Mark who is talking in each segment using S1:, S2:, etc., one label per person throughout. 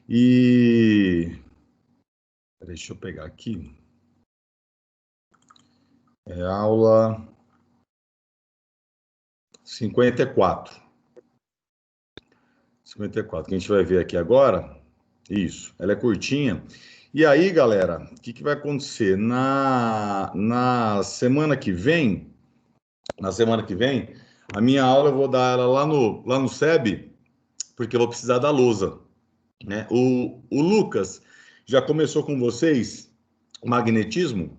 S1: E deixa eu pegar aqui. É aula 54. 54, que a gente vai ver aqui agora. Isso, ela é curtinha. E aí, galera, o que vai acontecer? Na semana que vem, a minha aula eu vou dar ela lá no SEB, porque eu vou precisar da lousa, né? O Lucas já começou com vocês o magnetismo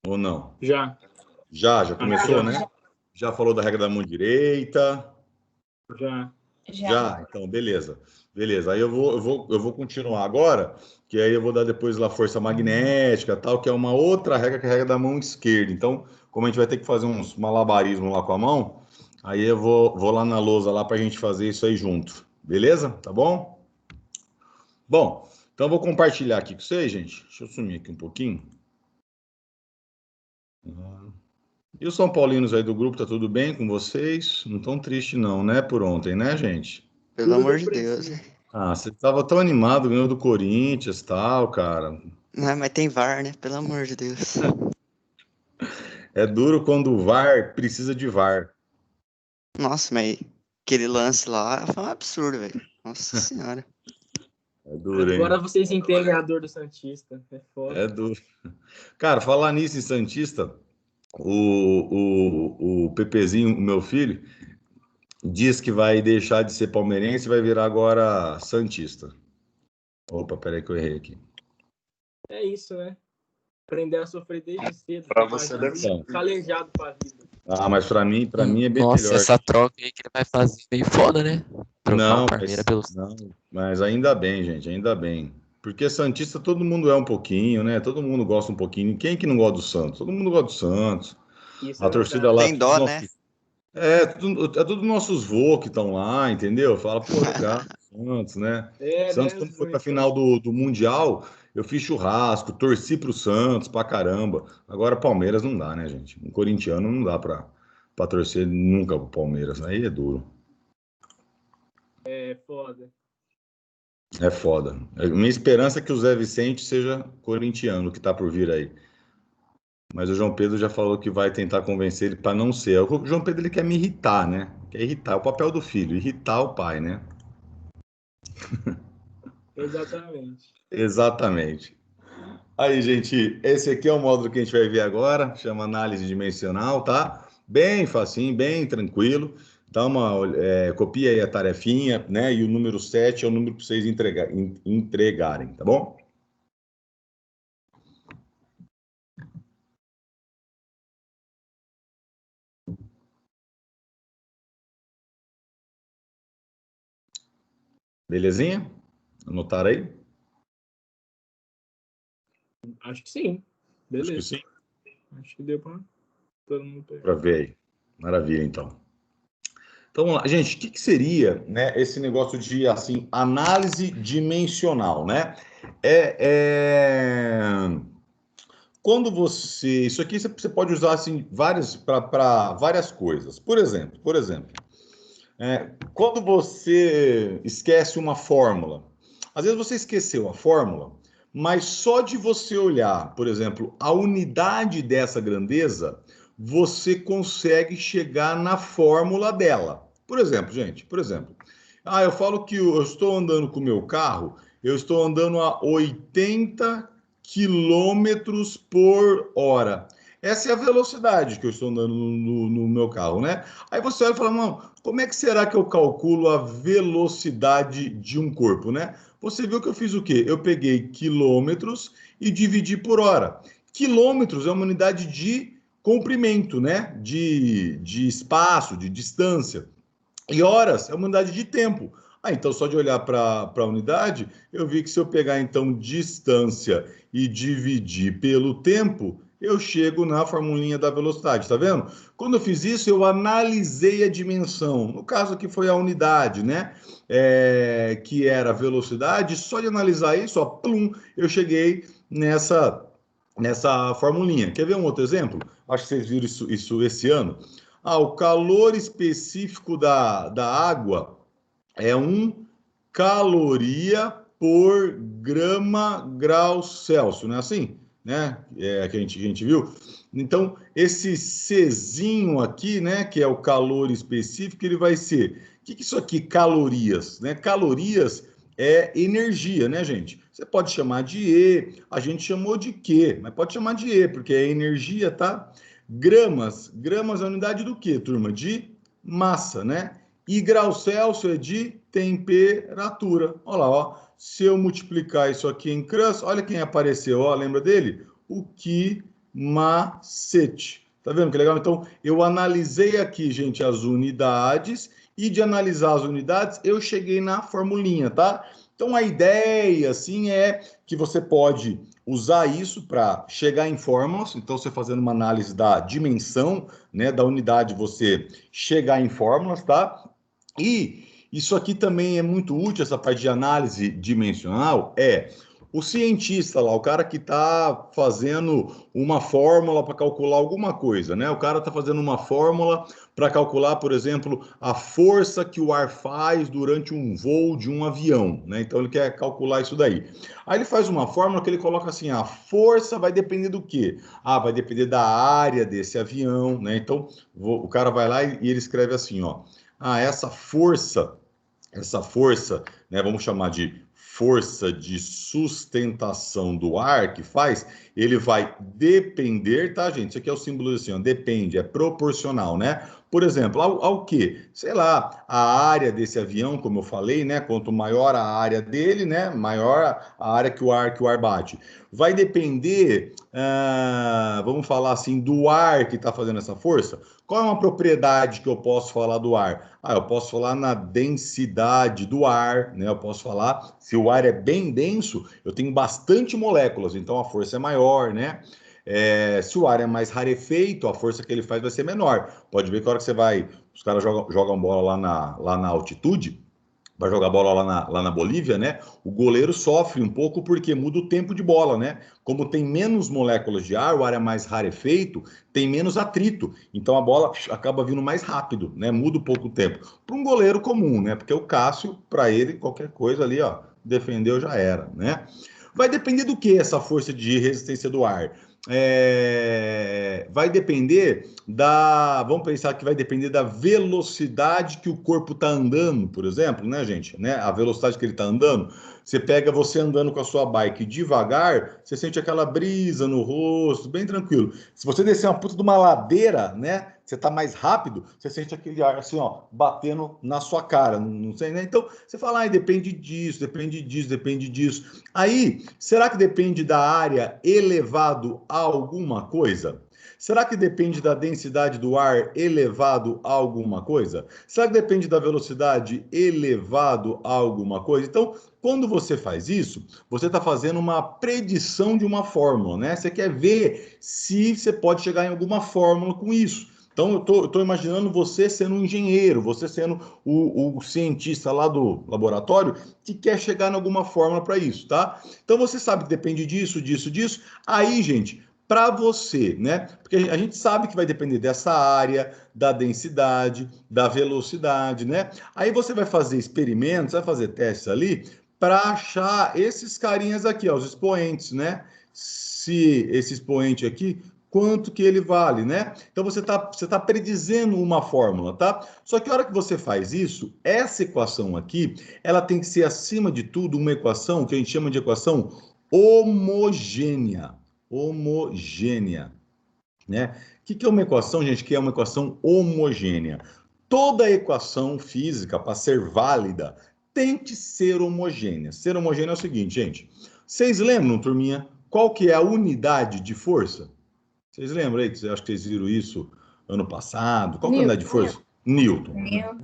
S1: ou não?
S2: Já.
S1: Já começou, né? Já falou da regra da mão direita?
S2: Já.
S1: Então, beleza. Beleza. Aí eu vou continuar agora, que aí eu vou dar depois lá força magnética, tal, que é uma outra regra, que é a regra da mão esquerda. Então, como a gente vai ter que fazer uns malabarismos lá com a mão, aí eu vou lá na lousa lá pra gente fazer isso aí junto. Beleza? Tá bom? Bom, então eu vou compartilhar aqui com vocês, gente. Deixa eu sumir aqui um pouquinho. E os São Paulinos aí do grupo, tá tudo bem com vocês? Não tão triste não, né, por ontem, né, gente?
S3: Pelo amor de Deus.
S1: Ah, você tava tão animado, ganhou do Corinthians e tal, cara.
S3: Não, mas tem VAR, né? Pelo amor de Deus.
S1: É duro quando o VAR precisa de VAR.
S3: Nossa, mas aquele lance lá foi um absurdo, velho. Nossa senhora.
S1: É duro, hein?
S2: Agora vocês entendem a dor do Santista. É foda.
S1: É duro. Cara, falar nisso em Santista, o Pepezinho, o meu filho, diz que vai deixar de ser palmeirense e vai virar agora Santista. Opa, peraí que eu errei aqui.
S2: É isso, né? Aprender a sofrer desde cedo.
S4: Pra você deve
S1: ser.
S2: Calejado pra vida.
S1: Ah, mas pra mim é bem
S5: Nossa,
S1: melhor.
S5: essa troca aí que ele vai fazer é meio foda, né? Trocar
S1: Não,
S5: o Parmeira pelo...
S1: não, mas ainda bem, gente, ainda bem. Porque Santista todo mundo é um pouquinho, né? Todo mundo gosta um pouquinho. Quem que não gosta do Santos? Todo mundo gosta do Santos.
S2: Isso
S1: A
S2: é
S1: torcida
S2: verdade.
S1: lá.
S3: Tem dó, né?
S1: É tudo nossos vô que estão lá, entendeu? Fala, pô, legal, Santos, né? Santos,
S2: né?
S1: quando foi pra final do Mundial, eu fiz churrasco, torci pro Santos pra caramba. Agora, Palmeiras não dá, né, gente? Um corintiano não dá pra torcer nunca pro Palmeiras. Aí é duro.
S2: É foda.
S1: É foda. Minha esperança é que o Zé Vicente seja corintiano, que tá por vir aí. Mas o João Pedro já falou que vai tentar convencer ele para não ser. O João Pedro ele quer me irritar, né? Quer irritar. É o papel do filho, irritar o pai, né?
S2: Exatamente.
S1: Exatamente. Aí, gente, esse aqui é o módulo que a gente vai ver agora, chama análise dimensional, tá? Bem facinho, bem tranquilo. Dá copia aí a tarefinha, né? E o número 7 é o número para vocês entregarem, tá bom? Belezinha? Anotaram aí?
S2: Acho que sim. Beleza.
S1: Acho que sim.
S2: Acho que deu pra todo mundo pegar.
S1: Para ver aí. Maravilha, então. Então, vamos lá. Gente, o que seria, né, esse negócio de, assim, análise dimensional, né? Quando você... Isso aqui você pode usar, assim, para várias coisas. Por exemplo, quando você esquece uma fórmula, às vezes você esqueceu a fórmula, mas só de você olhar, por exemplo, a unidade dessa grandeza, você consegue chegar na fórmula dela. Por exemplo, gente, eu falo que eu estou andando com o meu carro, eu estou andando a 80 quilômetros por hora. Essa é a velocidade que eu estou andando no meu carro, né? Aí você olha e fala, não, como é que será que eu calculo a velocidade de um corpo, né? Você viu que eu fiz o quê? Eu peguei quilômetros e dividi por hora. Quilômetros é uma unidade de comprimento, né? De espaço, de distância. E horas é uma unidade de tempo. Então, só de olhar para a unidade, eu vi que se eu pegar, então, distância e dividir pelo tempo, eu chego na formulinha da velocidade, tá vendo? Quando eu fiz isso, eu analisei a dimensão. No caso aqui foi a unidade, né? Que era a velocidade. Só de analisar isso, ó, plum, eu cheguei nessa formulinha. Quer ver um outro exemplo? Acho que vocês viram isso esse ano. O calor específico da água é 1 caloria por grama grau Celsius, não é assim? Né? Que a gente viu. Então, esse Czinho aqui, né, que é o calor específico, ele vai ser... O que é isso aqui, calorias? Né? Calorias é energia, né, gente? Você pode chamar de E, a gente chamou de Q, mas pode chamar de E, porque é energia, tá? Gramas é a unidade do quê, turma? De massa, né? E grau Celsius é de temperatura. Olha lá, ó. Se eu multiplicar isso aqui em crus, olha quem apareceu, ó. Lembra dele? O Macete. Tá vendo que legal? Então, eu analisei aqui, gente, as unidades e de analisar as unidades, eu cheguei na formulinha, tá? Então, a ideia, assim, é que você pode usar isso para chegar em fórmulas. Então, você fazendo uma análise da dimensão, né, da unidade, você chegar em fórmulas, tá? E isso aqui também é muito útil, essa parte de análise dimensional, o cientista lá, o cara que está fazendo uma fórmula para calcular alguma coisa, né? O cara está fazendo uma fórmula para calcular, por exemplo, a força que o ar faz durante um voo de um avião, né? Então ele quer calcular isso daí. Aí ele faz uma fórmula que ele coloca assim: a força vai depender do quê? Ah, vai depender da área desse avião, né? Então o cara vai lá e ele escreve assim, ó. Ah, essa força, né, vamos chamar de força de sustentação do ar que faz, ele vai depender, tá, gente? Isso aqui é o símbolo assim, ó, depende, é proporcional, né? Por exemplo, ao quê? Sei lá, a área desse avião, como eu falei, né? Quanto maior a área dele, né? Maior a área que o ar bate. Vai depender, vamos falar assim, do ar que está fazendo essa força. Qual é uma propriedade que eu posso falar do ar? Ah, eu posso falar na densidade do ar, né? Eu posso falar, se o ar é bem denso, eu tenho bastante moléculas, então a força é maior, né? Se o ar é mais rarefeito, a força que ele faz vai ser menor. Pode ver que a hora que você vai, os caras jogam bola lá na altitude, vai jogar bola lá na Bolívia, né? O goleiro sofre um pouco porque muda o tempo de bola, né? Como tem menos moléculas de ar, o ar é mais rarefeito, tem menos atrito. Então a bola acaba vindo mais rápido, né? Muda um pouco o tempo. Para um goleiro comum, né? Porque o Cássio, para ele, qualquer coisa ali, ó, defendeu já era, né? Vai depender do que essa força de resistência do ar? Vai depender vamos pensar que vai depender da velocidade que o corpo está andando, por exemplo, né, gente? Né? A velocidade que ele está andando. Você pega você andando com a sua bike devagar, você sente aquela brisa no rosto, bem tranquilo. Se você descer uma puta de uma ladeira, né? Você tá mais rápido, você sente aquele ar assim, ó, batendo na sua cara, não sei, né? Então, você fala, depende disso, depende disso, depende disso. Aí, será que depende da área elevado a alguma coisa? Será que depende da densidade do ar elevado a alguma coisa? Será que depende da velocidade elevado a alguma coisa? Então, quando você faz isso, você está fazendo uma predição de uma fórmula, né? Você quer ver se você pode chegar em alguma fórmula com isso. Então, eu estou imaginando você sendo um engenheiro, você sendo o cientista lá do laboratório que quer chegar em alguma fórmula para isso, tá? Então, você sabe que depende disso, disso, disso. Aí, gente, para você, né? Porque a gente sabe que vai depender dessa área, da densidade, da velocidade, né? Aí você vai fazer experimentos, vai fazer testes ali para achar esses carinhas aqui, ó, os expoentes, né? Se esse expoente aqui, quanto que ele vale, né? Então você tá predizendo uma fórmula, tá? Só que a hora que você faz isso, essa equação aqui, ela tem que ser acima de tudo uma equação que a gente chama de equação homogênea. Homogênea, né? O que é uma equação, gente? Que é uma equação homogênea. Toda equação física, para ser válida, tem que ser homogênea. Ser homogênea é o seguinte, gente. Vocês lembram, turminha, qual que é a unidade de força? Vocês lembram aí? Acho que vocês viram isso ano passado. Qual que é a unidade de força? Newton.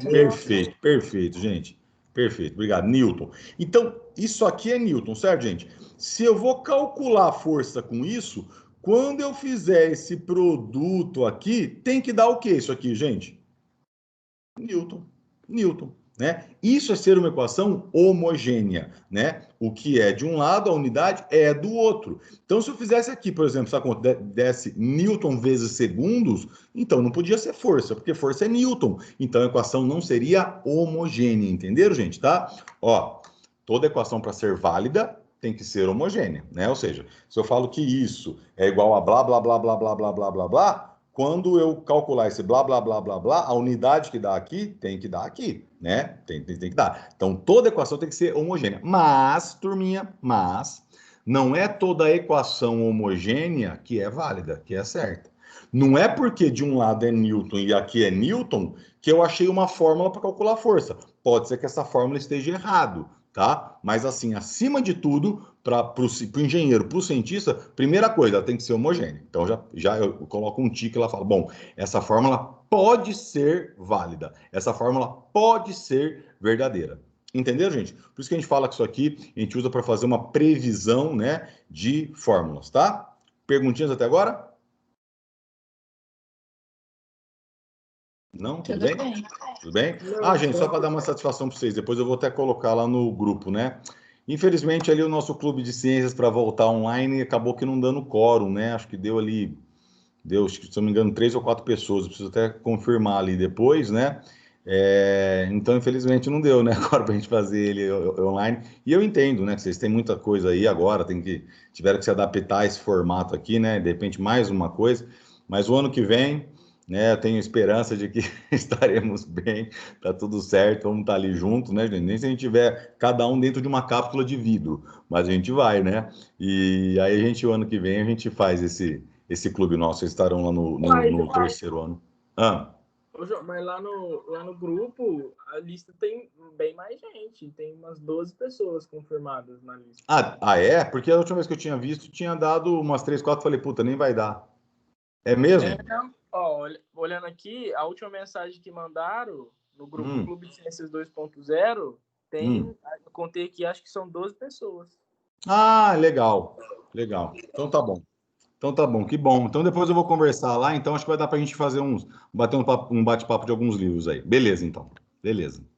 S1: Perfeito, perfeito, gente. Perfeito, obrigado. Newton. Então, isso aqui é Newton, certo, gente? Se eu vou calcular a força com isso, quando eu fizer esse produto aqui, tem que dar o quê isso aqui, gente? Newton. Newton. né? Isso é ser uma equação homogênea, né? O que é de um lado, a unidade é do outro. Então, se eu fizesse aqui, por exemplo, se a conta desse Newton vezes segundos, então não podia ser força, porque força é Newton. Então, a equação não seria homogênea, entenderam, gente? Tá? Ó, toda equação para ser válida tem que ser homogênea, né? Ou seja, se eu falo que isso é igual a blá, blá, blá, blá, blá, blá, blá, blá, blá, quando eu calcular esse blá, blá, blá, blá, blá, a unidade que dá aqui, tem que dar aqui, né? Tem que dar. Então, toda equação tem que ser homogênea. Mas, turminha, não é toda equação homogênea que é válida, que é certa. Não é porque de um lado é Newton e aqui é Newton que eu achei uma fórmula para calcular força. Pode ser que essa fórmula esteja errado, tá? Mas assim, acima de tudo, para o engenheiro, para o cientista, primeira coisa, ela tem que ser homogênea. Então já eu coloco um tique lá e falo, bom, essa fórmula pode ser válida, essa fórmula pode ser verdadeira. Entenderam, gente? Por isso que a gente fala que isso aqui a gente usa para fazer uma previsão, né, de fórmulas, tá? Perguntinhas até agora? Não? Tudo bem? Tudo bem? Ah, gente, só para dar uma satisfação para vocês, depois eu vou até colocar lá no grupo, né? Infelizmente, ali o nosso clube de ciências para voltar online acabou que não dando quórum, né? Acho que deu ali, se não me engano, 3 ou 4 pessoas, eu preciso até confirmar ali depois, né? Então, infelizmente, não deu, né? Agora para a gente fazer ele online. E eu entendo, né? Que vocês têm muita coisa aí agora, tiveram que se adaptar a esse formato aqui, né? De repente, mais uma coisa. Mas o ano que vem, né? Eu tenho esperança de que estaremos bem, tá tudo certo, vamos estar ali junto, né, gente? Nem se a gente tiver cada um dentro de uma cápsula de vidro, mas a gente vai, né? E aí o ano que vem, a gente faz esse clube nosso, eles estarão lá no terceiro ano.
S2: Mas lá no grupo, a lista tem bem mais gente. Tem umas 12 pessoas confirmadas na lista.
S1: É? Porque a última vez que eu tinha visto, tinha dado umas 3, 4, falei, puta, nem vai dar. É mesmo?
S2: Não. Ó, olhando aqui, a última mensagem que mandaram no grupo Clube de Ciências 2.0, eu contei aqui, acho que são 12 pessoas.
S1: Ah, legal. Legal. Então tá bom, que bom. Então depois eu vou conversar lá, então acho que vai dar pra gente fazer bater um bate-papo de alguns livros aí. Beleza, então. Beleza.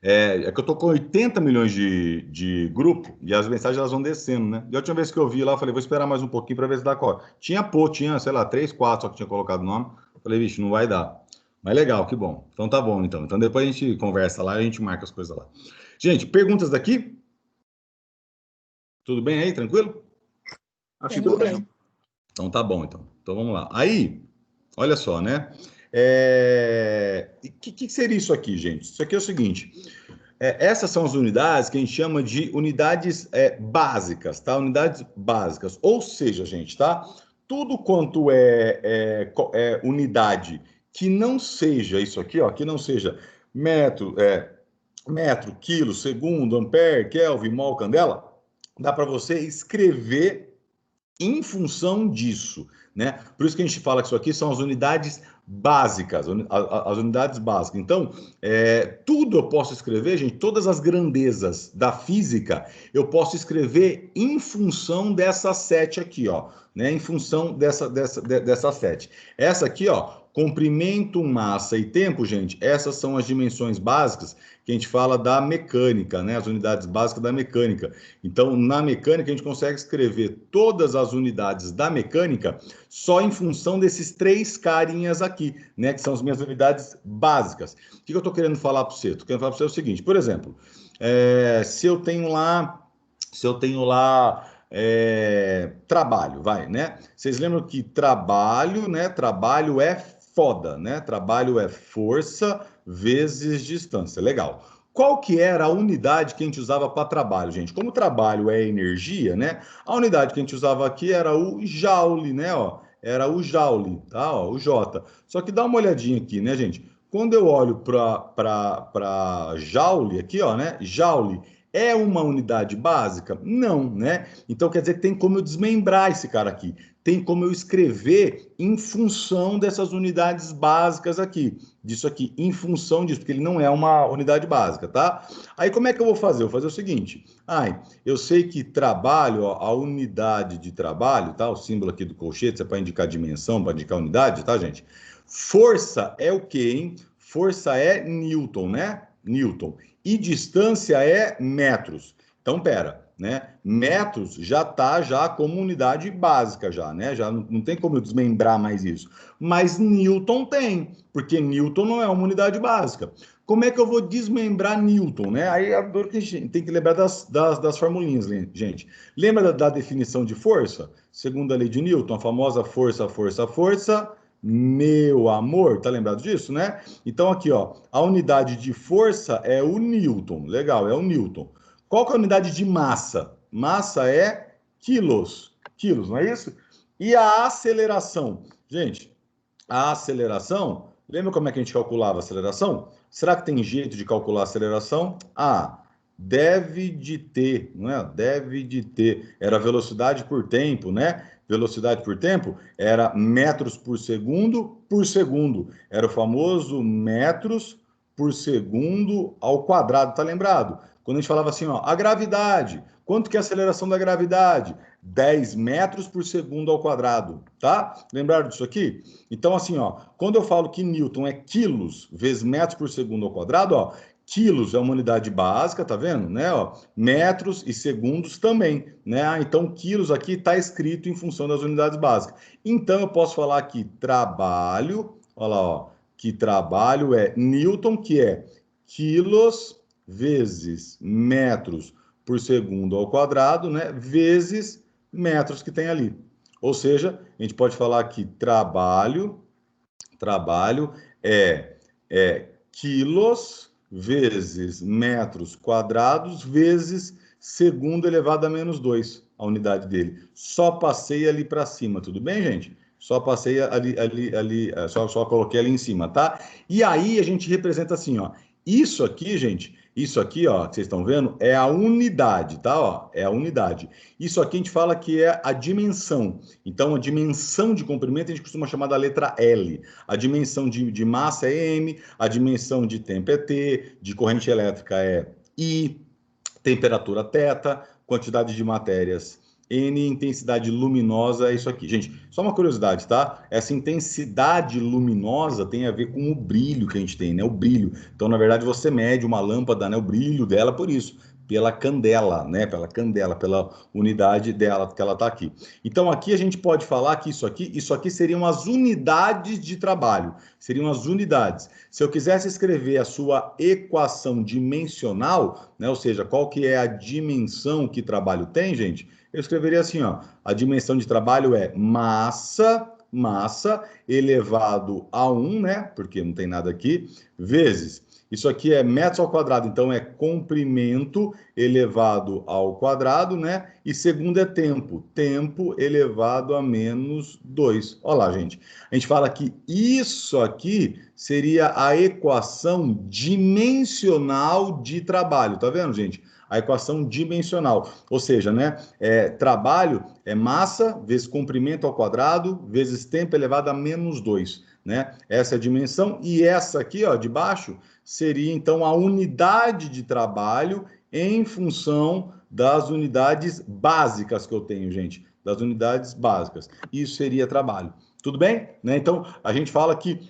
S1: É que eu tô com 80 milhões de grupo e as mensagens elas vão descendo, né? E a última vez que eu vi lá, eu falei, vou esperar mais um pouquinho para ver se dá cor. Tinha, sei lá, 3, 4 só que tinha colocado o nome. Eu falei, vixe, não vai dar. Mas legal, que bom. Então tá bom, então. Então depois a gente conversa lá e a gente marca as coisas lá. Gente, perguntas daqui? Tudo bem aí? Tranquilo?
S2: Acho que tudo bem.
S1: Então tá bom, então. Então vamos lá. Aí, olha só, né? Que seria isso aqui, gente? Isso aqui é o seguinte. Essas são as unidades que a gente chama de unidades básicas, tá? Unidades básicas. Ou seja, gente, tá? Tudo quanto é unidade que não seja isso aqui, ó, que não seja metro, quilo, segundo, ampere, kelvin, mol, candela, dá para você escrever em função disso, né? Por isso que a gente fala que isso aqui são as unidades básicas, as unidades básicas. Então, tudo eu posso escrever, gente, todas as grandezas da física, eu posso escrever em função dessa sete aqui, ó, né? Em função dessa sete. Essa aqui, ó, comprimento, massa e tempo, gente, essas são as dimensões básicas que a gente fala da mecânica, né? As unidades básicas da mecânica. Então, na mecânica, a gente consegue escrever todas as unidades da mecânica só em função desses 3 carinhas aqui, né? Que são as minhas unidades básicas. O que eu estou querendo falar para você? Estou querendo falar para você o seguinte, por exemplo, se eu tenho lá trabalho, vai, né? Vocês lembram que trabalho, né? Trabalho é foda, né? Trabalho é força vezes distância. Legal. Qual que era a unidade que a gente usava para trabalho, gente? Como trabalho é energia, né? A unidade que a gente usava aqui era o joule, né? Ó, era o joule, tá? Ó, o J. Só que dá uma olhadinha aqui, né, gente? Quando eu olho para joule aqui, ó, né? Joule é uma unidade básica? Não, né? Então quer dizer que tem como eu desmembrar esse cara aqui. Tem como eu escrever em função dessas unidades básicas aqui. Disso aqui, em função disso, porque ele não é uma unidade básica, tá? Aí como é que eu vou fazer? Eu vou fazer o seguinte. Eu sei que trabalho, ó, a unidade de trabalho, tá? O símbolo aqui do colchete, é para indicar dimensão, para indicar unidade, tá, gente? Força é o quê, hein? Força é Newton, né? Newton. E distância é metros. Então, pera, né? Metros já está já como unidade básica já, né? Já não tem como eu desmembrar mais isso. Mas Newton tem, porque Newton não é uma unidade básica. Como é que eu vou desmembrar Newton, né? Aí a dor que a gente tem que lembrar das formulinhas, gente. Lembra da definição de força? Segundo a lei de Newton, a famosa força, força, força, meu amor. Tá lembrado disso, né? Então aqui, ó, a unidade de força é o Newton. Legal, é o Newton. Qual que é a unidade de massa? Massa é quilos. Quilos, não é isso? E a aceleração? Gente, a aceleração, lembra como é que a gente calculava a aceleração? Será que tem jeito de calcular a aceleração? Ah, deve de ter, não é? Deve de ter. Era velocidade por tempo, né? Velocidade por tempo era metros por segundo. Era o famoso metros por segundo ao quadrado, tá lembrado? Quando a gente falava assim, ó, a gravidade, quanto que é a aceleração da gravidade? 10 metros por segundo ao quadrado, tá? Lembraram disso aqui? Então, assim, ó, quando eu falo que Newton é quilos vezes metros por segundo ao quadrado, ó, quilos é uma unidade básica, tá vendo? Né? Ó, metros e segundos também, né? Ah, então, quilos aqui está escrito em função das unidades básicas. Então, eu posso falar que trabalho, olha lá, ó, que trabalho é Newton, que é quilos vezes metros por segundo ao quadrado, né? Vezes metros que tem ali. Ou seja, a gente pode falar que trabalho é quilos vezes metros quadrados vezes segundo elevado a menos 2, a unidade dele. Só passei ali para cima, tudo bem, gente? Só passei ali, só coloquei ali em cima, tá? E aí a gente representa assim, ó. Isso aqui, gente, isso aqui, ó, que vocês estão vendo, é a unidade, tá? Ó, é a unidade. Isso aqui a gente fala que é a dimensão. Então, a dimensão de comprimento a gente costuma chamar da letra L. A dimensão de massa é M, a dimensão de tempo é T, de corrente elétrica é I, temperatura θ, quantidade de matérias N, intensidade luminosa é isso aqui. Gente, só uma curiosidade, tá? Essa intensidade luminosa tem a ver com o brilho que a gente tem, né? O brilho. Então, na verdade, você mede uma lâmpada, né? O brilho dela por isso, pela candela, né? Pela candela, pela unidade dela que ela está aqui. Então, aqui a gente pode falar que isso aqui seriam as unidades de trabalho, seriam as unidades. Se eu quisesse escrever a sua equação dimensional, né? Ou seja, qual que é a dimensão que trabalho tem, gente? Eu escreveria assim, ó, a dimensão de trabalho é massa elevado a 1, né? Porque não tem nada aqui, vezes. Isso aqui é metros ao quadrado, então é comprimento elevado ao quadrado, né? E segundo é tempo, tempo elevado a menos 2. Olha lá, gente. A gente fala que isso aqui seria a equação dimensional de trabalho, tá vendo, gente? A equação dimensional, ou seja, né, trabalho é massa vezes comprimento ao quadrado vezes tempo elevado a menos 2, né? Essa é a dimensão, e essa aqui, ó, de baixo, seria então a unidade de trabalho em função das unidades básicas que eu tenho, gente, das unidades básicas. Isso seria trabalho. Tudo bem? Né? Então, a gente fala que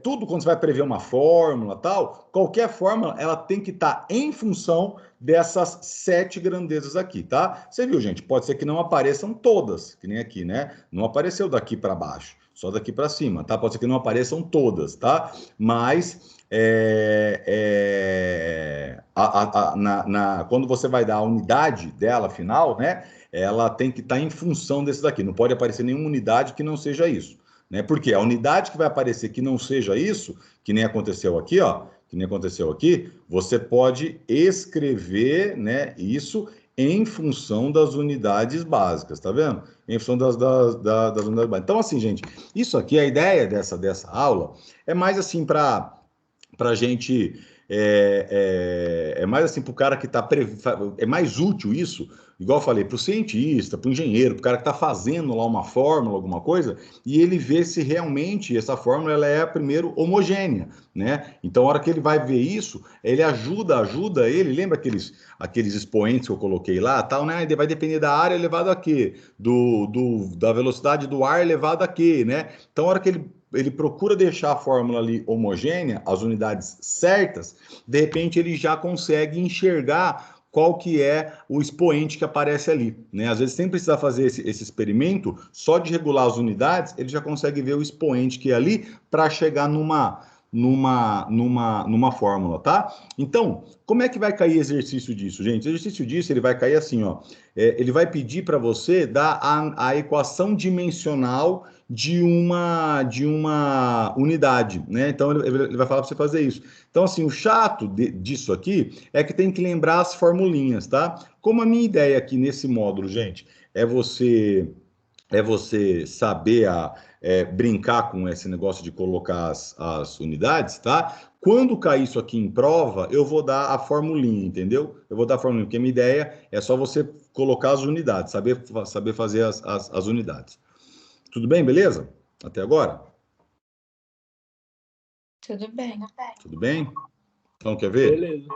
S1: tudo quando você vai prever uma fórmula, tal, qualquer fórmula, ela tem que estar em função dessas 7 grandezas aqui, tá? Você viu, gente? Pode ser que não apareçam todas, que nem aqui, né? Não apareceu daqui para baixo, só daqui para cima, tá? Pode ser que não apareçam todas, tá? Mas quando você vai dar a unidade dela final, né? Ela tem que estar em função desse daqui. Não pode aparecer nenhuma unidade que não seja isso, né? Porque a unidade que vai aparecer que não seja isso, que nem aconteceu aqui, ó, que nem aconteceu aqui, você pode escrever, né, isso em função das unidades básicas, tá vendo? Em função das unidades básicas. Então, assim, gente, isso aqui, a ideia dessa aula é mais assim para a gente... É mais assim para o cara que está... É mais útil isso igual eu falei, para o cientista, para o engenheiro, para o cara que está fazendo lá uma fórmula, alguma coisa, e ele vê se realmente essa fórmula ela é, primeiro, homogênea, né? Então, a hora que ele vai ver isso, ele ajuda ele, lembra aqueles expoentes que eu coloquei lá, tal, né? Vai depender da área elevado a quê? Da velocidade do ar elevado a quê, né? Então, a hora que ele procura deixar a fórmula ali homogênea, as unidades certas, de repente ele já consegue enxergar qual que é o expoente que aparece ali, né? Às vezes, sem precisar fazer esse experimento, só de regular as unidades, ele já consegue ver o expoente que é ali para chegar numa fórmula, tá? Então, como é que vai cair exercício disso, gente? O exercício disso, ele vai cair assim, ó. Ele vai pedir para você dar a equação dimensional de uma unidade, né? Então, ele vai falar para você fazer isso. Então, assim, o chato disso aqui é que tem que lembrar as formulinhas, tá? Como a minha ideia aqui nesse módulo, gente, é você saber brincar com esse negócio de colocar as unidades, tá? Quando cair isso aqui em prova, eu vou dar a formulinha, entendeu? Eu vou dar a formulinha, porque a minha ideia é só você colocar as unidades, saber fazer as unidades. Tudo bem, beleza? Até agora?
S4: Tudo bem.
S1: Tudo bem? Então, quer ver?
S2: Beleza.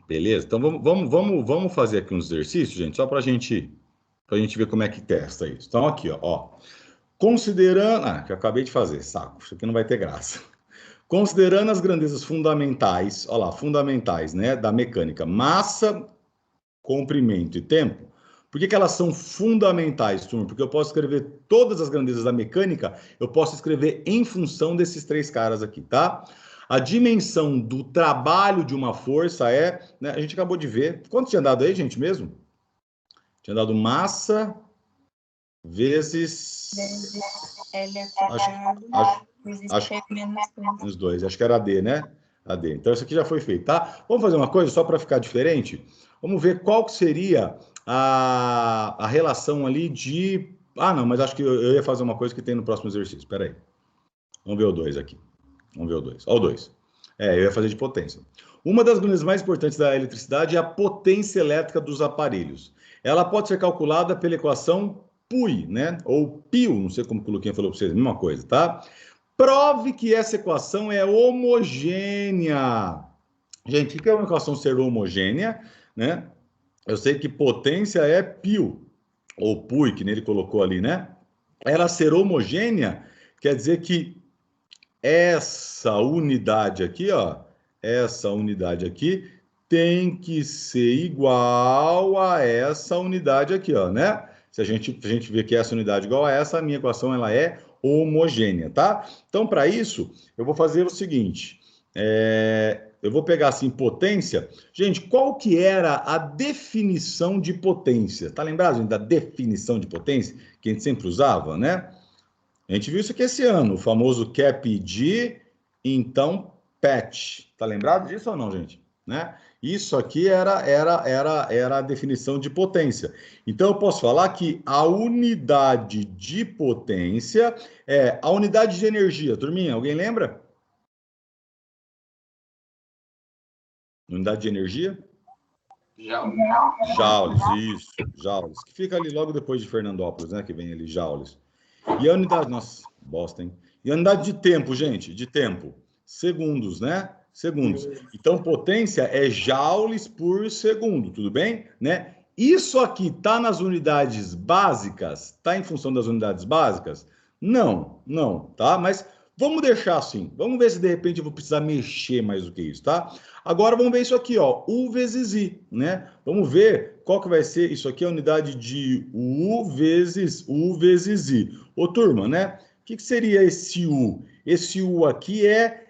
S1: Beleza? Então, vamos fazer aqui uns exercícios, gente, só para a gente ver como é que testa isso. Então, aqui, ó. Considerando... que eu acabei de fazer, saco. Isso aqui não vai ter graça. Considerando as grandezas fundamentais, olha lá, fundamentais, né, da mecânica, massa, comprimento e tempo. Por que elas são fundamentais, turma? Porque eu posso escrever todas as grandezas da mecânica, eu posso escrever em função desses três caras aqui, tá? A dimensão do trabalho de uma força né, a gente acabou de ver. Quanto tinha dado aí, gente, mesmo? Tinha dado massa vezes
S4: L quadrado,
S1: acho
S4: menos 2.
S1: os dois. Acho que era AD, né? AD. Então, isso aqui já foi feito, tá? Vamos fazer uma coisa só para ficar diferente? Vamos ver qual que seria a relação ali de... não, mas acho que eu ia fazer uma coisa que tem no próximo exercício. Espera aí. Vamos ver o 2 aqui. Vamos ver o 2. Olha o 2. Eu ia fazer de potência. Uma das grandezas mais importantes da eletricidade é a potência elétrica dos aparelhos. Ela pode ser calculada pela equação PUI, né? Ou PIO, não sei como o Luquinha falou para vocês, mesma coisa, tá? Prove que essa equação é homogênea. Gente, o que é uma equação ser homogênea, né? Eu sei que potência é π, ou π, que ele colocou ali, né? Ela ser homogênea quer dizer que essa unidade aqui, ó, essa unidade aqui tem que ser igual a essa unidade aqui, ó, né? Se a gente vê que essa unidade é igual a essa, a minha equação ela é homogênea, tá? Então, para isso, eu vou fazer o seguinte, eu vou pegar assim, potência. Gente, qual que era a definição de potência? Tá lembrado, gente, da definição de potência que a gente sempre usava, né? A gente viu isso aqui esse ano, o famoso CAPD, então PET. Tá lembrado disso ou não, gente? Né? Isso aqui era a definição de potência. Então, eu posso falar que a unidade de potência é a unidade de energia. Turminha, alguém lembra? Unidade de energia? Joules, isso, joules. Que fica ali logo depois de Fernandópolis, né? Que vem ali, joules. E a unidade... Nossa, bosta, hein? E a unidade de tempo, gente, de tempo. Segundos, né? Segundos. Então, potência é joules por segundo, tudo bem? Né? Isso aqui tá nas unidades básicas? Tá em função das unidades básicas? Não, tá? Mas vamos deixar assim. Vamos ver se de repente eu vou precisar mexer mais do que isso, tá? Agora vamos ver isso aqui, ó, U vezes I, né? Vamos ver qual que vai ser isso aqui, a unidade de U vezes I. Ô, turma, né? O que seria esse U? Esse U aqui é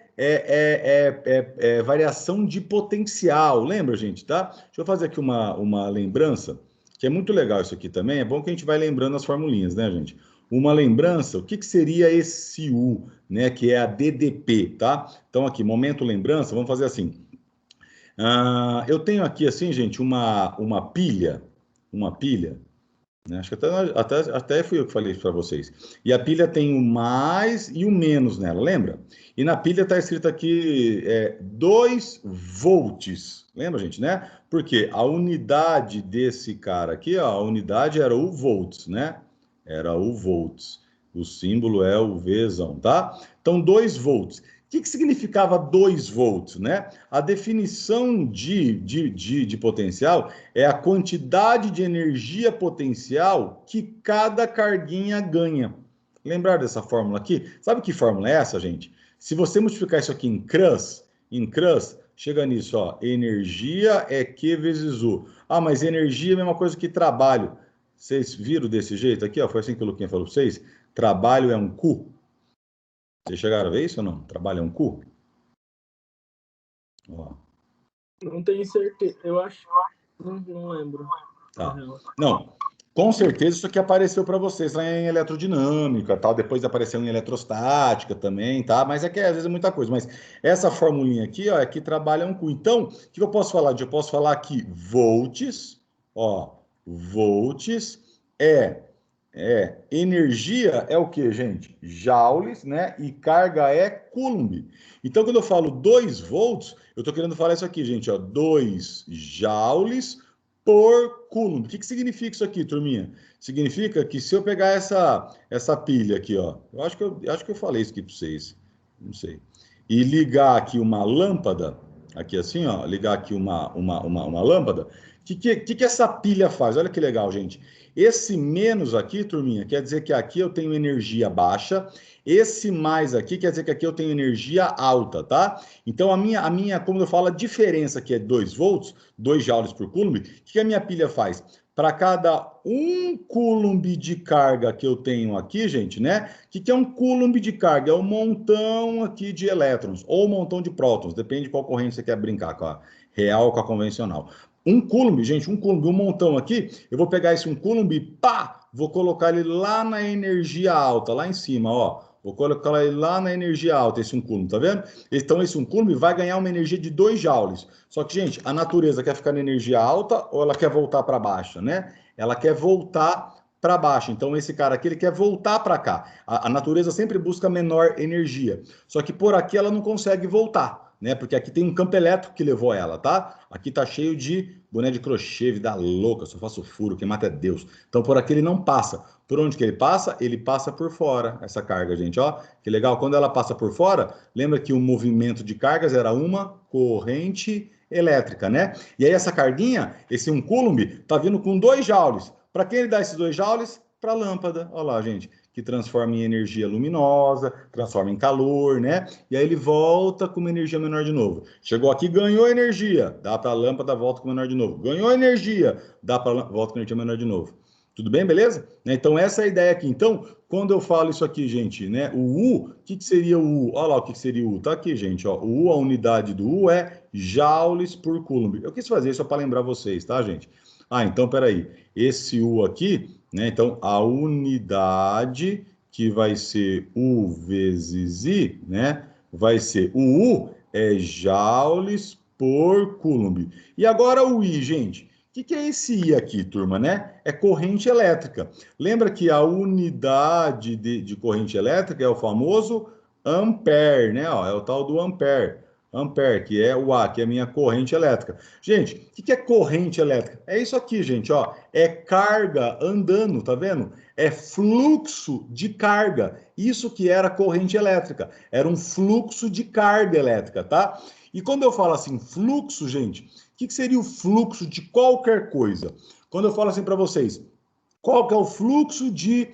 S1: variação de potencial, lembra, gente, tá? Deixa eu fazer aqui uma lembrança, que é muito legal isso aqui também, é bom que a gente vai lembrando as formulinhas, né, gente? Uma lembrança, o que seria esse U, né, que é a DDP, tá? Então, aqui, momento lembrança, vamos fazer assim. Eu tenho aqui, assim, gente, uma pilha, Né? Acho que até fui eu que falei isso para vocês. E a pilha tem o mais e o menos nela, lembra? E na pilha está escrito aqui 2 volts. Lembra, gente, né? Porque a unidade desse cara aqui, ó, a unidade era o volts, né? Era o volts. O símbolo é o Vzão, tá? Então, 2 volts. O que significava 2 volts, né? A definição de potencial é a quantidade de energia potencial que cada carguinha ganha. Lembrar dessa fórmula aqui? Sabe que fórmula é essa, gente? Se você multiplicar isso aqui em crus, chega nisso, ó. Energia é Q vezes U. Ah, mas energia é a mesma coisa que trabalho. Vocês viram desse jeito aqui, ó? Foi assim que o Luquinha falou para vocês? Trabalho é um Q. Vocês chegaram a ver isso ou não? Trabalho é um Q? Ó.
S2: Não tenho certeza. Eu acho. Não lembro.
S1: Tá. Não, com certeza isso aqui apareceu para vocês lá em eletrodinâmica, tal. Depois apareceu em eletrostática também, tá? Mas é que às vezes é muita coisa. Mas essa formulinha aqui, ó, é que trabalha um Q. Então, o que eu posso falar? Eu posso falar aqui volts, ó, volts energia é o que, gente? Joules, né? E carga é coulomb. Então, quando eu falo 2 volts, eu estou querendo falar isso aqui, gente, ó, 2 joules por coulomb. O que significa isso aqui, turminha? Significa que se eu pegar essa pilha aqui, ó, eu acho que eu falei isso aqui para vocês, não sei, e ligar aqui uma lâmpada, aqui assim, ó, ligar aqui uma lâmpada, o que essa pilha faz? Olha que legal, gente. Esse menos aqui, turminha, quer dizer que aqui eu tenho energia baixa. Esse mais aqui quer dizer que aqui eu tenho energia alta, tá? Então, a minha, como eu falo, a diferença aqui é 2 volts, 2 joules por coulomb. O que a minha pilha faz? Para cada 1 coulomb de carga que eu tenho aqui, gente, né? O que é um coulomb de carga? É um montão aqui de elétrons, ou um montão de prótons, depende de qual corrente você quer brincar, com a real ou com a convencional. Um coulomb, gente, um montão aqui, eu vou pegar esse 1 coulomb e pá, vou colocar ele lá na energia alta, lá em cima, ó. Vou colocar ele lá na energia alta, esse 1 coulomb, tá vendo? Então, esse 1 coulomb vai ganhar uma energia de 2 joules. Só que, gente, a natureza quer ficar na energia alta ou ela quer voltar para baixa, né? Ela quer voltar para baixo. Então, esse cara aqui, ele quer voltar para cá. A natureza sempre busca menor energia. Só que por aqui ela não consegue voltar, né? Porque aqui tem um campo elétrico que levou ela, tá? Aqui tá cheio de boné de crochê, vida louca, só faço furo, quem mata é Deus. Então, por aqui ele não passa. Por onde que ele passa? Ele passa por fora, essa carga, gente, ó. Que legal, quando ela passa por fora, lembra que o movimento de cargas era uma corrente elétrica, né? E aí essa carguinha, esse 1 coulomb, tá vindo com 2 joules. Para quem ele dá esses 2 joules? Para a lâmpada, olha lá, gente, que transforma em energia luminosa, transforma em calor, né? E aí ele volta com uma energia menor de novo. Chegou aqui, ganhou energia, dá para a lâmpada, volta com menor de novo. Ganhou energia, dá para volta com energia menor de novo. Tudo bem, beleza? Então, essa é a ideia aqui. Então, quando eu falo isso aqui, gente, né? O U, o que seria o U? Olha lá o que seria o U. Tá aqui, gente, ó. O U, a unidade do U é joules por coulomb. Eu quis fazer isso para lembrar vocês, tá, gente? Ah, então, peraí. Esse U aqui, né? Então, a unidade que vai ser U vezes I, né? Vai ser o U é joules por coulomb. E agora o I, gente. O que é esse I aqui, turma, né? É corrente elétrica. Lembra que a unidade de corrente elétrica é o famoso ampere, né? Ó, é o tal do ampere. Ampere, que é o A, que é a minha corrente elétrica. Gente, o que é corrente elétrica? É isso aqui, gente, ó. É carga andando, tá vendo? É fluxo de carga. Isso que era corrente elétrica. Era um fluxo de carga elétrica, tá? E quando eu falo assim, fluxo, gente, o que seria o fluxo de qualquer coisa? Quando eu falo assim para vocês, qual que é o fluxo de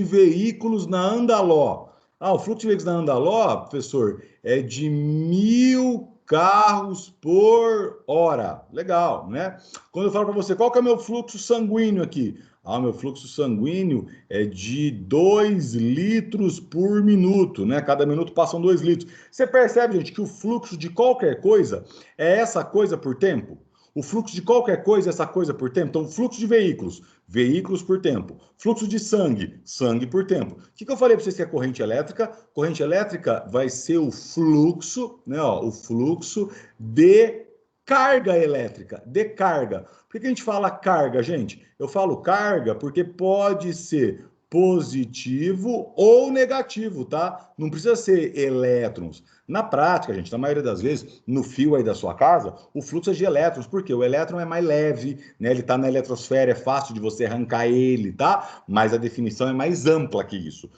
S1: veículos na Andaló? Ah, o fluxo de veículos na Andaló, professor, é de 1000 carros por hora. Legal, né? Quando eu falo para você, qual que é o meu fluxo sanguíneo aqui? Ah, meu fluxo sanguíneo é de 2 litros por minuto, né? Cada minuto passam 2 litros. Você percebe, gente, que o fluxo de qualquer coisa é essa coisa por tempo? O fluxo de qualquer coisa é essa coisa por tempo? Então, fluxo de veículos, veículos por tempo. Fluxo de sangue, sangue por tempo. O que eu falei para vocês que é corrente elétrica? Corrente elétrica vai ser o fluxo, né? Ó, o fluxo de carga elétrica, de carga. Por que a gente fala carga, gente? Eu falo carga porque pode ser positivo ou negativo, tá? Não precisa ser elétrons. Na prática, gente, na maioria das vezes, no fio aí da sua casa, o fluxo é de elétrons, porque o elétron é mais leve, né? Ele tá na eletrosfera, é fácil de você arrancar ele, tá? Mas a definição é mais ampla que isso.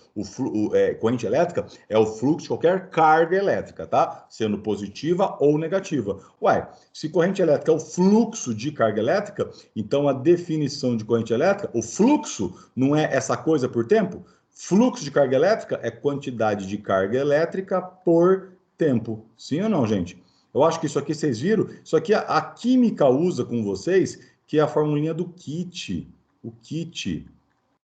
S1: Corrente elétrica é o fluxo de qualquer carga elétrica, tá? Sendo positiva ou negativa. Ué, se corrente elétrica é o fluxo de carga elétrica, então a definição de corrente elétrica, o fluxo não é essa coisa por tempo? Fluxo de carga elétrica é quantidade de carga elétrica por tempo. Sim ou não, gente? Eu acho que isso aqui vocês viram. Isso aqui a química usa com vocês, que é a formulinha do kit. O kit,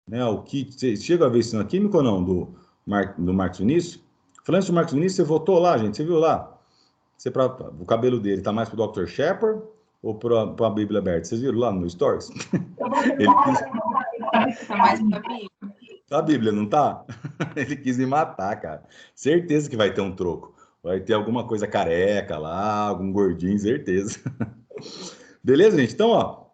S1: né? O kit. Você chega a ver isso na química ou não? Do Marcos Vinícius? Falando do Marcos Vinícius, você votou lá, gente? Você viu lá? O cabelo dele tá mais pro Dr. Shepard ou pra Bíblia aberta? Vocês viram lá no Stories? Ele quis...
S4: Tá mais pra Bíblia.
S1: A Bíblia, não tá? Ele quis me matar, cara. Certeza que vai ter um troco. Vai ter alguma coisa careca lá, algum gordinho, certeza. Beleza, gente? Então, ó,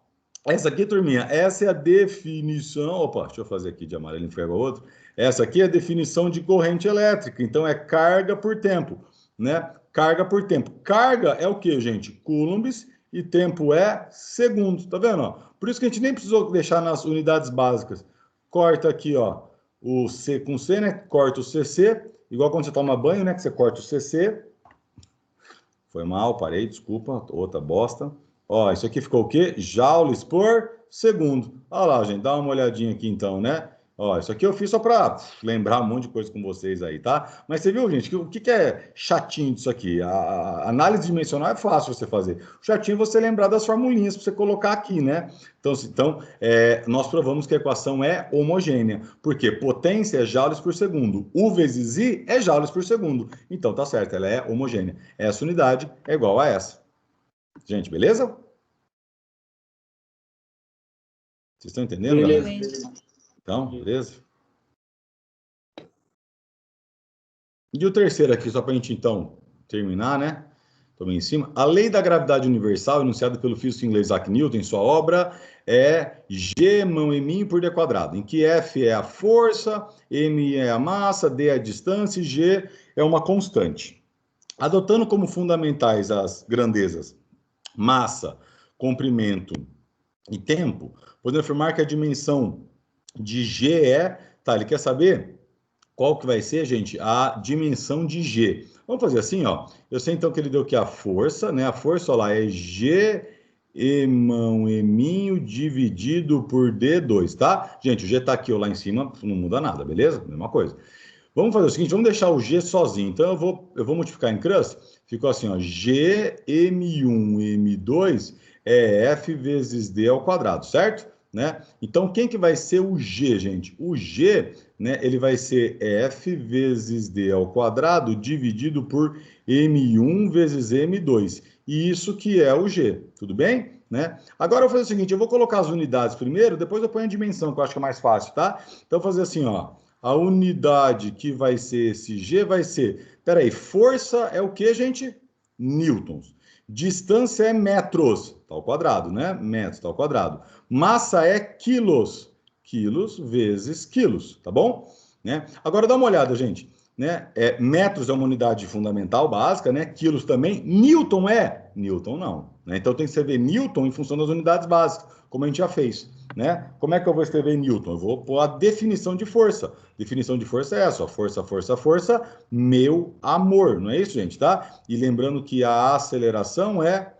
S1: essa aqui, turminha, essa é a definição... Opa, deixa eu fazer aqui de amarelo enxerga o outro. Essa aqui é a definição de corrente elétrica. Então, é carga por tempo, né? Carga por tempo. Carga é o quê, gente? Coulombs e tempo é segundos, tá vendo? Ó? Por isso que a gente nem precisou deixar nas unidades básicas. Corta aqui, ó, o C com C, né? Corta o CC, igual quando você toma banho, né? Que você corta o CC. Foi mal, parei, desculpa, outra bosta. Ó, isso aqui ficou o quê? Joules por segundo. Olha lá, gente, dá uma olhadinha aqui então, né? Ó, isso aqui eu fiz só para lembrar um monte de coisa com vocês aí, tá? Mas você viu, gente, o que é chatinho disso aqui? A análise dimensional é fácil você fazer. O chatinho é você lembrar das formulinhas para você colocar aqui, né? Então nós provamos que a equação é homogênea. Porque potência é joules por segundo. U vezes I é joules por segundo. Então tá certo, ela é homogênea. Essa unidade é igual a essa. Gente, beleza? Vocês estão entendendo, galera?
S4: Beleza.
S1: Então, beleza? E o terceiro aqui, só para a gente, então, terminar, né? Também em cima. A lei da gravidade universal, enunciada pelo físico inglês Isaac Newton, em sua obra, é G mão em mim por D quadrado, em que F é a força, M é a massa, D é a distância e G é uma constante. Adotando como fundamentais as grandezas massa, comprimento e tempo, podemos afirmar que a dimensão de G tá, ele quer saber qual que vai ser, gente, a dimensão de G. Vamos fazer assim, ó, eu sei então que ele deu que a força, né, a força, ó lá, é G e mão eminho dividido por D2, tá? Gente, o G tá aqui ou lá em cima, não muda nada, beleza? Mesma coisa. Vamos fazer o seguinte, vamos deixar o G sozinho, então eu vou multiplicar em cruz, ficou assim, ó, G M1, M2 é F vezes D ao quadrado, certo? Né? Então, quem que vai ser o G, gente? O G, né, ele vai ser F vezes D ao quadrado dividido por M1 vezes M2. E isso que é o G, tudo bem? Né? Agora eu vou fazer o seguinte, eu vou colocar as unidades primeiro, depois eu ponho a dimensão, que eu acho que é mais fácil, tá? Então, eu vou fazer assim, ó, a unidade que vai ser esse G vai ser... Peraí, força é o que, gente? Newtons. Distância é metros, tá ao quadrado, né? Metros, tá ao quadrado. Massa é quilos. Quilos vezes quilos, tá bom? Né? Agora dá uma olhada, gente. Né? Metros é uma unidade fundamental, básica, né? Quilos também. Newton é? Newton não. Né? Então tem que escrever Newton em função das unidades básicas, como a gente já fez. Né? Como é que eu vou escrever Newton? Eu vou pôr a definição de força. Definição de força é essa, ó. Força, força, força, meu amor. Não é isso, gente, tá? E lembrando que a aceleração é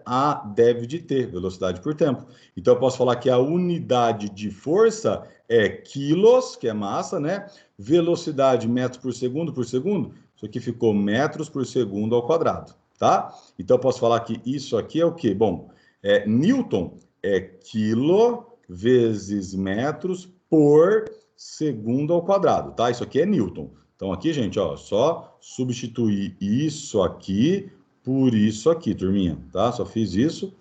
S1: a deve de t, velocidade por tempo. Então, eu posso falar que a unidade de força é quilos, que é massa, né? Velocidade, metros por segundo. Isso aqui ficou metros por segundo ao quadrado, tá? Então, eu posso falar que isso aqui é o quê? Bom, Newton é quilo vezes metros por segundo ao quadrado, tá? Isso aqui é Newton. Então, aqui, gente, ó, só substituir isso aqui por isso aqui, turminha, tá? Só fiz isso,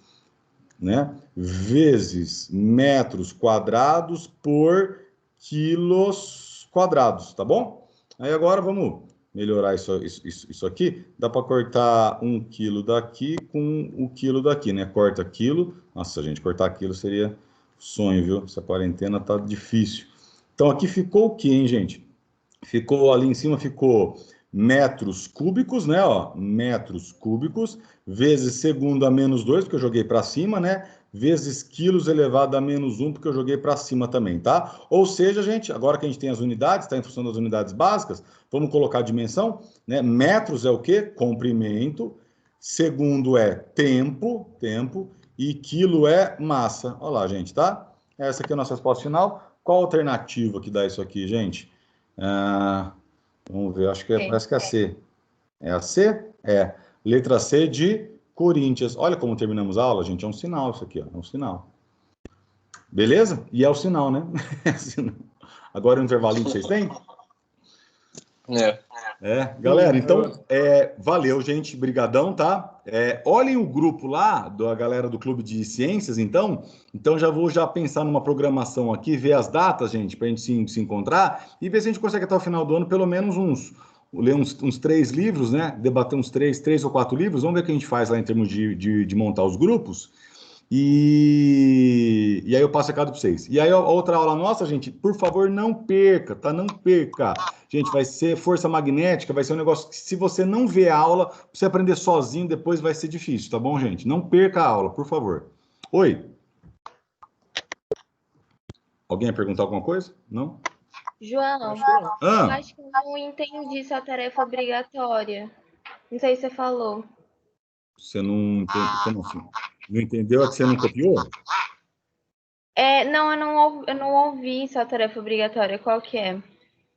S1: né? Vezes metros quadrados por quilos quadrados, tá bom? Aí agora vamos melhorar isso aqui, dá para cortar 1 quilo daqui com 1 quilo daqui, né? Corta quilo. Nossa, gente, cortar quilo seria sonho, viu? Essa quarentena tá difícil. Então, aqui ficou o quê, hein, gente? Ficou ali em cima, ficou metros cúbicos, né? Ó, metros cúbicos, vezes segundo a menos 2, porque eu joguei para cima, né? Vezes quilos elevado a menos 1, porque eu joguei para cima também, tá? Ou seja, gente, agora que a gente tem as unidades, está em função das unidades básicas, vamos colocar a dimensão, né? Metros é o quê? Comprimento. Segundo é tempo, e quilo é massa. Olha lá, gente, tá? Essa aqui é a nossa resposta final. Qual a alternativa que dá isso aqui, gente? Vamos ver, acho que parece que é a C. É a C? É. Letra C de Corinthians. Olha como terminamos a aula, gente. É um sinal isso aqui, ó. É um sinal. Beleza? E é o sinal, né? É o sinal. Agora o intervalinho que vocês têm? Galera, então, valeu, gente, brigadão, tá? Olhem o grupo lá, da galera do Clube de Ciências, então já vou pensar numa programação aqui, ver as datas, gente, pra gente se encontrar e ver se a gente consegue até o final do ano, pelo menos ler uns 3 livros, né? Debater uns 3 ou 4 livros, vamos ver o que a gente faz lá em termos de montar os grupos. E aí eu passo a recado para vocês. E aí a outra aula nossa, gente, por favor, não perca, tá? Não perca. Gente, vai ser força magnética, vai ser um negócio que se você não vê a aula, você aprender sozinho, depois vai ser difícil, tá bom, gente? Não perca a aula, por favor. Oi. Alguém ia perguntar alguma coisa? Não?
S6: João, eu acho que eu não entendi sua tarefa obrigatória. Não sei se você falou.
S1: Você não entendeu? Como assim? Não entendeu? É que você não copiou?
S6: Não, eu não ouvi sua tarefa obrigatória. Qual que é?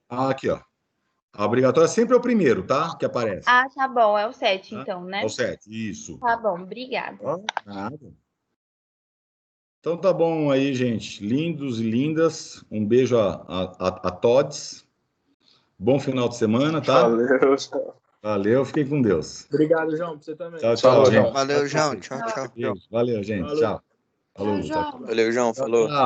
S1: Aqui, ó. A obrigatória sempre é o primeiro, tá? Que aparece.
S6: Ah, tá bom. É o 7, então, né?
S1: É o 7, isso.
S6: Tá bom, obrigada.
S1: Nada. Então tá bom aí, gente. Lindos e lindas. Um beijo a todos. Bom final de semana, tá?
S7: Valeu.
S1: Valeu, fiquem com Deus.
S2: Obrigado, João, pra você também.
S1: Tchau,
S7: Falou,
S1: gente.
S7: João.
S3: Valeu, João. Tchau, tchau.
S1: Valeu, gente. Tchau. Falou, tchau.
S7: Valeu, João. Falou.
S1: Tchau.